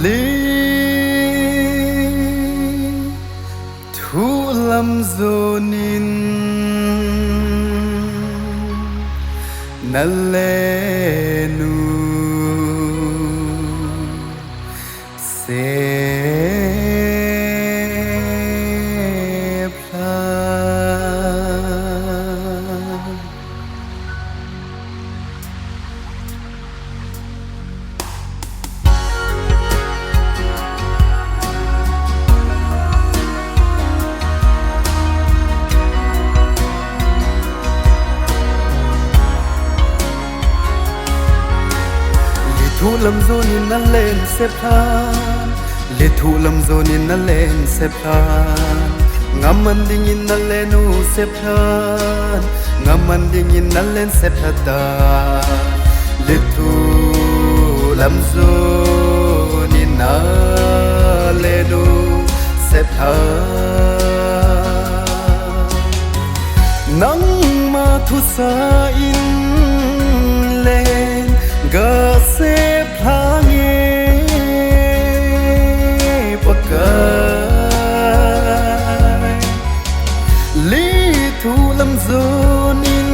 lý thu lâm dô nín nà lê nu se thu lâm dô nín nà lên xếp lan lê thu lâm dô nín nà lên xếp lan ngắm ăn đi nhìn nà lên u xếp lan ngắm ăn đi nhìn nà lên xếp ta lê thu lâm dô nín nà lên u xếp lan nắng mà thu sa in lên gà xếp lá nghe pakai lý thu lâm dô nín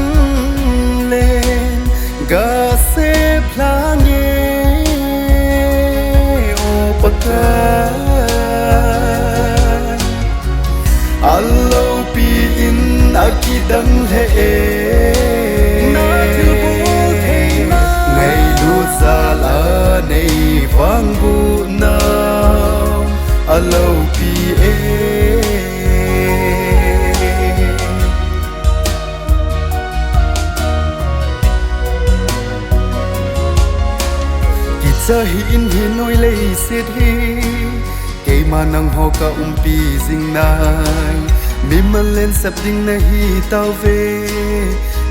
lên gà xếp lá nghe ô pakai alo pi in aki đăng hệ la nei vang bu nào alo pi e ki cha hi in hi noi lei se thi ke ma nang ho ka pi jing nai mi man len sap ding na hi tau ve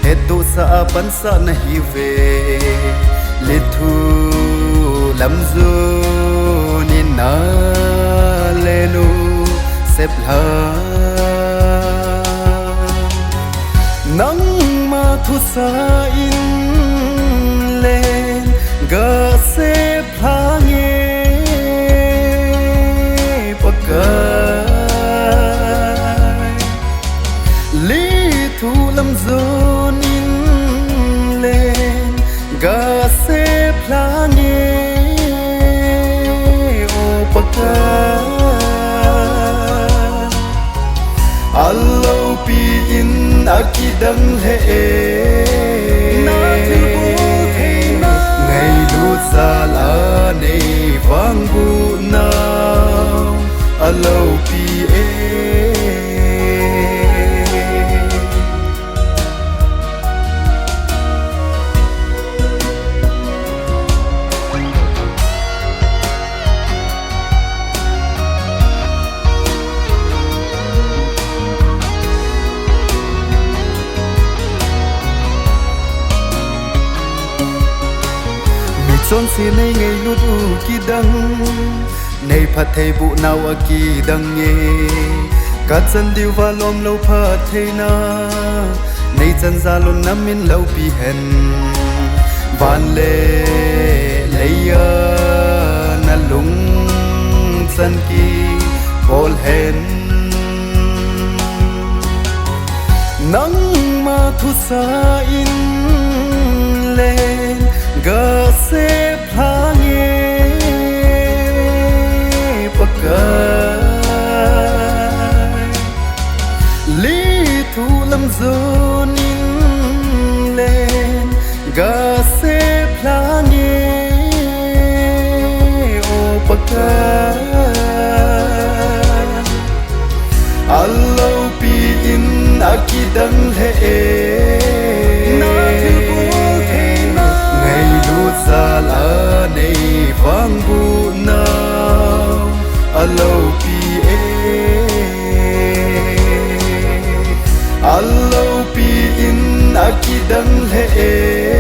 he do sa ban sa na hi ve lê thu lâm dô nín nà lên u xếp lan nắng mà thu sa in lên gà xếp lá nghe pakai lý thu lâm dô nín lên gà xếp lá nghe ô pakai alo pi in aki đăng hệ ngày lu sa la nei vang bu nào alo pi e son si nei ngày lu du ki dang nei phat thei bu naw a ki dang ye ka chan diu va lom lo phat thei na nei chan za lon nam min lo pi hen van le leya na lung chan ki bol hen nắng mà thu sa in lên gà xếp lá nghe pakai lý thu lâm dô nín lên gà xếp lá nghe ô pakai alo pi in aki đăng hệ sa la nei vang bu nào alo pi e alo pi in aki đăng hệ